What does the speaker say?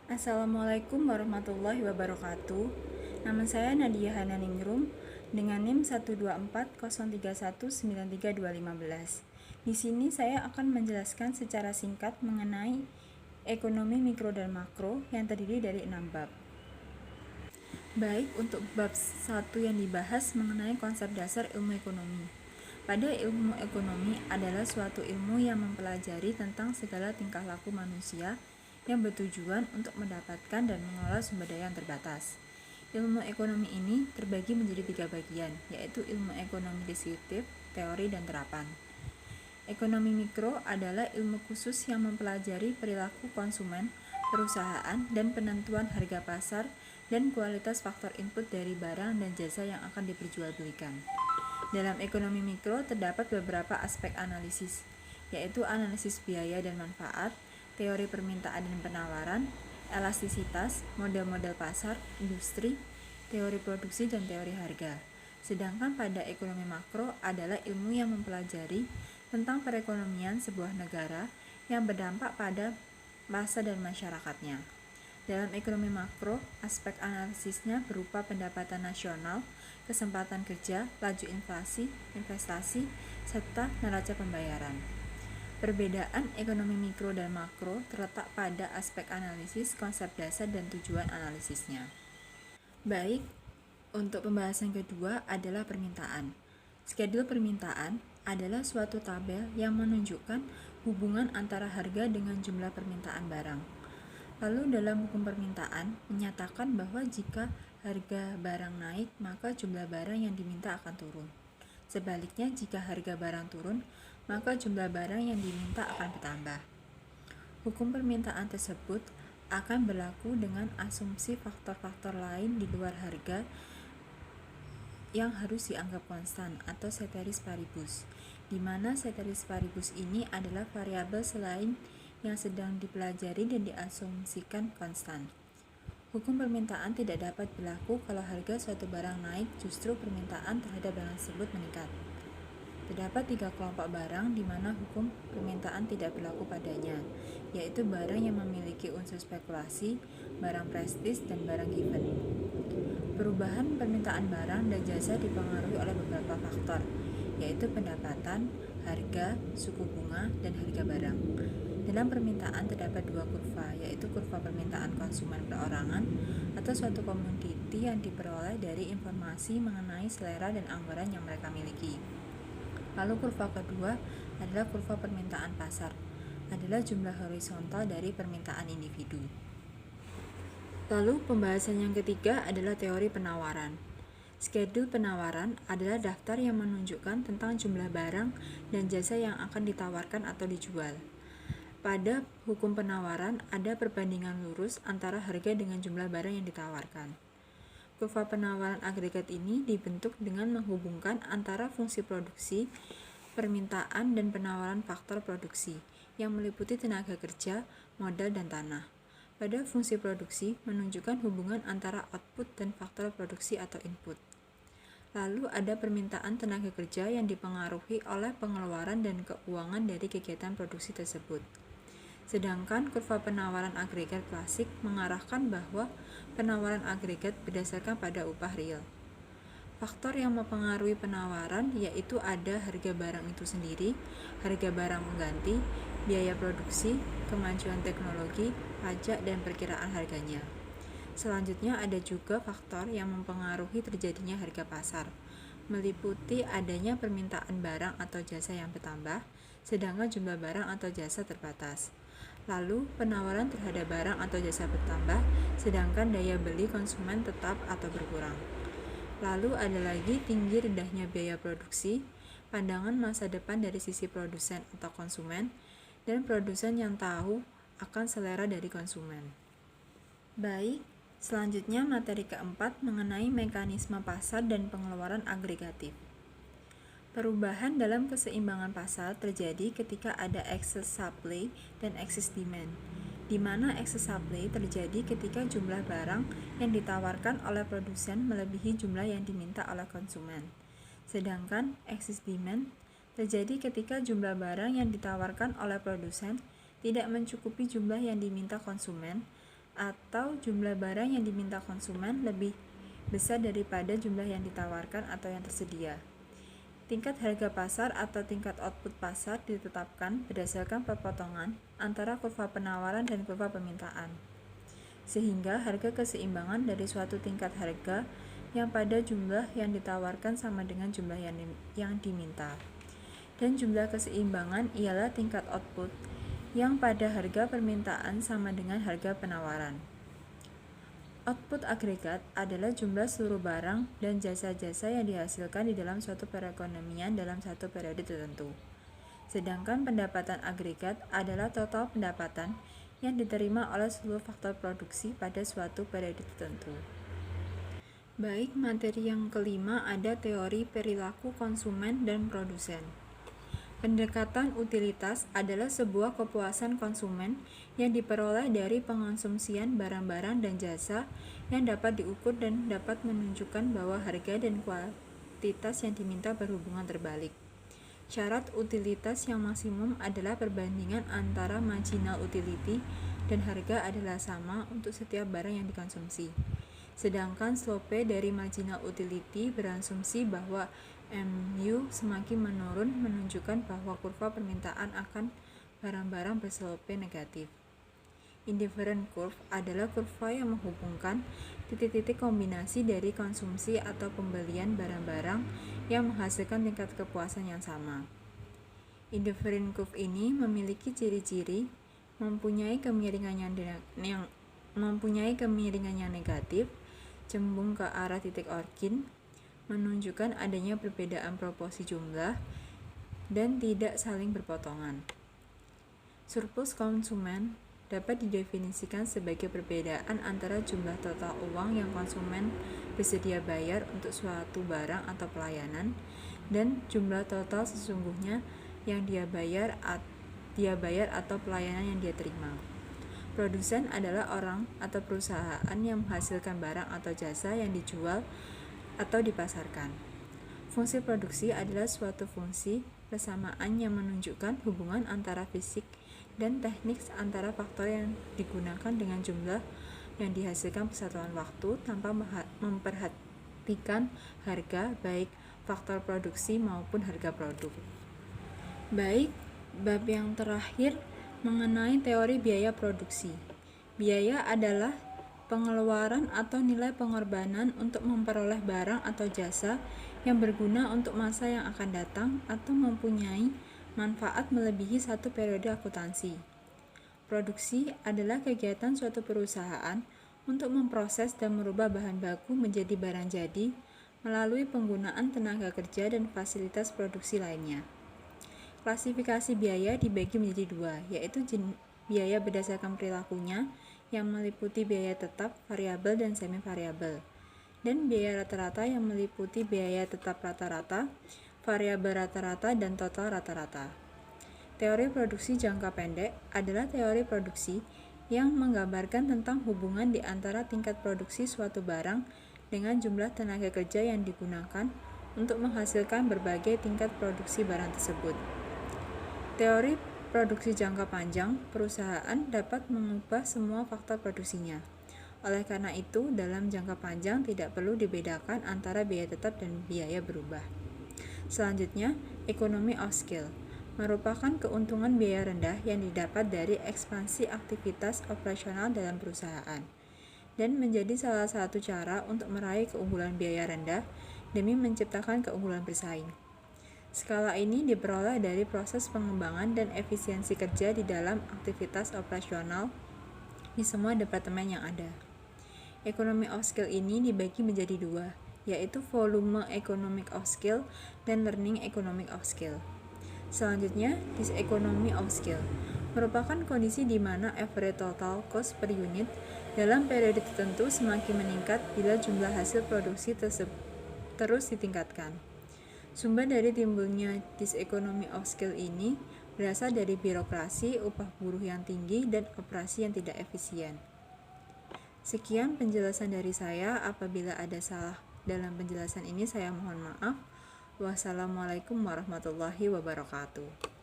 Assalamualaikum warahmatullahi wabarakatuh. Nama saya Nadia Hananingrum dengan NIM 12403193215. Di sini saya akan menjelaskan secara singkat mengenai ekonomi mikro dan makro yang terdiri dari 6 bab. Baik, untuk bab 1 yang dibahas mengenai konsep dasar ilmu ekonomi. Pada ilmu ekonomi adalah suatu ilmu yang mempelajari tentang segala tingkah laku manusia yang bertujuan untuk mendapatkan dan mengelola sumber daya yang terbatas. Ilmu ekonomi ini terbagi menjadi 3 bagian, yaitu ilmu ekonomi deskriptif, teori, dan terapan. Ekonomi mikro adalah ilmu khusus yang mempelajari perilaku konsumen, perusahaan, dan penentuan harga pasar dan kualitas faktor input dari barang dan jasa yang akan diperjualbelikan. Dalam ekonomi mikro terdapat beberapa aspek analisis, yaitu analisis biaya dan manfaat, teori permintaan dan penawaran, elastisitas, model-model pasar, industri, teori produksi, dan teori harga. Sedangkan pada ekonomi makro adalah ilmu yang mempelajari tentang perekonomian sebuah negara yang berdampak pada masa dan masyarakatnya. Dalam ekonomi makro, aspek analisisnya berupa pendapatan nasional, kesempatan kerja, laju inflasi, investasi, serta neraca pembayaran. Perbedaan ekonomi mikro dan makro terletak pada aspek analisis, konsep dasar, dan tujuan analisisnya. Baik, untuk pembahasan kedua adalah permintaan. Skedul permintaan adalah suatu tabel yang menunjukkan hubungan antara harga dengan jumlah permintaan barang. Lalu dalam hukum permintaan menyatakan bahwa jika harga barang naik, maka jumlah barang yang diminta akan turun. Sebaliknya, jika harga barang turun, maka jumlah barang yang diminta akan bertambah. Hukum permintaan tersebut akan berlaku dengan asumsi faktor-faktor lain di luar harga yang harus dianggap konstan atau ceteris paribus, di mana ceteris paribus ini adalah variabel selain yang sedang dipelajari dan diasumsikan konstan. Hukum permintaan tidak dapat berlaku kalau harga suatu barang naik, justru permintaan terhadap barang tersebut meningkat. Terdapat 3 kelompok barang di mana hukum permintaan tidak berlaku padanya, yaitu barang yang memiliki unsur spekulasi, barang prestis, dan barang given. Perubahan permintaan barang dan jasa dipengaruhi oleh beberapa faktor, yaitu pendapatan, harga, suku bunga, dan harga barang. Dalam permintaan terdapat 2 kurva, yaitu kurva permintaan konsumen perorangan atau suatu komoditi yang diperoleh dari informasi mengenai selera dan anggaran yang mereka miliki. Lalu kurva kedua adalah kurva permintaan pasar, adalah jumlah horizontal dari permintaan individu. Lalu pembahasan yang ketiga adalah teori penawaran. Skedul penawaran adalah daftar yang menunjukkan tentang jumlah barang dan jasa yang akan ditawarkan atau dijual. Pada hukum penawaran ada perbandingan lurus antara harga dengan jumlah barang yang ditawarkan. Kurva penawaran agregat ini dibentuk dengan menghubungkan antara fungsi produksi, permintaan, dan penawaran faktor produksi yang meliputi tenaga kerja, modal, dan tanah. Pada fungsi produksi menunjukkan hubungan antara output dan faktor produksi atau input. Lalu ada permintaan tenaga kerja yang dipengaruhi oleh pengeluaran dan keuangan dari kegiatan produksi tersebut. Sedangkan kurva penawaran agregat klasik mengarahkan bahwa penawaran agregat berdasarkan pada upah real. Faktor yang mempengaruhi penawaran yaitu ada harga barang itu sendiri, harga barang mengganti, biaya produksi, kemajuan teknologi, pajak, dan perkiraan harganya. Selanjutnya ada juga faktor yang mempengaruhi terjadinya harga pasar, meliputi adanya permintaan barang atau jasa yang bertambah, sedangkan jumlah barang atau jasa terbatas. Lalu, penawaran terhadap barang atau jasa bertambah, sedangkan daya beli konsumen tetap atau berkurang. Lalu ada lagi tinggi rendahnya biaya produksi, pandangan masa depan dari sisi produsen atau konsumen, dan produsen yang tahu akan selera dari konsumen. Baik, selanjutnya materi keempat mengenai mekanisme pasar dan pengeluaran agregatif. Perubahan dalam keseimbangan pasar terjadi ketika ada excess supply dan excess demand, di mana excess supply terjadi ketika jumlah barang yang ditawarkan oleh produsen melebihi jumlah yang diminta oleh konsumen. Sedangkan excess demand terjadi ketika jumlah barang yang ditawarkan oleh produsen tidak mencukupi jumlah yang diminta konsumen, atau jumlah barang yang diminta konsumen lebih besar daripada jumlah yang ditawarkan atau yang tersedia. Tingkat harga pasar atau tingkat output pasar ditetapkan berdasarkan perpotongan antara kurva penawaran dan kurva permintaan, sehingga harga keseimbangan dari suatu tingkat harga yang pada jumlah yang ditawarkan sama dengan jumlah yang diminta. Dan jumlah keseimbangan ialah tingkat output yang pada harga permintaan sama dengan harga penawaran. Output agregat adalah jumlah seluruh barang dan jasa-jasa yang dihasilkan di dalam suatu perekonomian dalam satu periode tertentu. Sedangkan pendapatan agregat adalah total pendapatan yang diterima oleh seluruh faktor produksi pada suatu periode tertentu. Baik, materi yang kelima ada teori perilaku konsumen dan produsen. Pendekatan utilitas adalah sebuah kepuasan konsumen yang diperoleh dari pengonsumsian barang-barang dan jasa yang dapat diukur dan dapat menunjukkan bahwa harga dan kuantitas yang diminta berhubungan terbalik. Syarat utilitas yang maksimum adalah perbandingan antara marginal utility dan harga adalah sama untuk setiap barang yang dikonsumsi. Sedangkan slope dari marginal utility berasumsi bahwa MU semakin menurun menunjukkan bahwa kurva permintaan akan barang-barang berslope negatif. Indifferent curve adalah kurva yang menghubungkan titik-titik kombinasi dari konsumsi atau pembelian barang-barang yang menghasilkan tingkat kepuasan yang sama. Indifferent curve ini memiliki ciri-ciri mempunyai kemiringan yang negatif, cembung ke arah titik origin, menunjukkan adanya perbedaan proporsi jumlah, dan tidak saling berpotongan. Surplus konsumen dapat didefinisikan sebagai perbedaan antara jumlah total uang yang konsumen bersedia bayar untuk suatu barang atau pelayanan dan jumlah total sesungguhnya yang dia bayar atau pelayanan yang dia terima. Produsen adalah orang atau perusahaan yang menghasilkan barang atau jasa yang dijual atau dipasarkan. Fungsi produksi adalah suatu fungsi persamaan yang menunjukkan hubungan antara fisik dan teknik antara faktor yang digunakan dengan jumlah yang dihasilkan per satuan waktu tanpa memperhatikan harga, baik faktor produksi maupun harga produk. Baik, bab yang terakhir mengenai teori biaya produksi. Biaya adalah pengeluaran atau nilai pengorbanan untuk memperoleh barang atau jasa yang berguna untuk masa yang akan datang atau mempunyai manfaat melebihi satu periode akuntansi. Produksi adalah kegiatan suatu perusahaan untuk memproses dan merubah bahan baku menjadi barang jadi melalui penggunaan tenaga kerja dan fasilitas produksi lainnya. Klasifikasi biaya dibagi menjadi dua, yaitu biaya berdasarkan perilakunya yang meliputi biaya tetap, variabel, dan semi-variabel, dan biaya rata-rata yang meliputi biaya tetap rata-rata, variabel rata-rata, dan total rata-rata. Teori produksi jangka pendek adalah teori produksi yang menggambarkan tentang hubungan di antara tingkat produksi suatu barang dengan jumlah tenaga kerja yang digunakan untuk menghasilkan berbagai tingkat produksi barang tersebut. Teori produksi jangka panjang, perusahaan dapat mengubah semua faktor produksinya. Oleh karena itu, dalam jangka panjang tidak perlu dibedakan antara biaya tetap dan biaya berubah. Selanjutnya, economy of scale merupakan keuntungan biaya rendah yang didapat dari ekspansi aktivitas operasional dalam perusahaan dan menjadi salah satu cara untuk meraih keunggulan biaya rendah demi menciptakan keunggulan bersaing. Skala ini diperoleh dari proses pengembangan dan efisiensi kerja di dalam aktivitas operasional di semua departemen yang ada. Economy of scale ini dibagi menjadi dua, yaitu volume economic of scale dan learning economic of scale. Selanjutnya, diseconomy of scale merupakan kondisi di mana average total cost per unit dalam periode tertentu semakin meningkat bila jumlah hasil produksi terus ditingkatkan. Sumber dari timbulnya diseconomy of scale ini berasal dari birokrasi, upah buruh yang tinggi, dan operasi yang tidak efisien. Sekian penjelasan dari saya. Apabila ada salah dalam penjelasan ini, saya mohon maaf. Wassalamualaikum warahmatullahi wabarakatuh.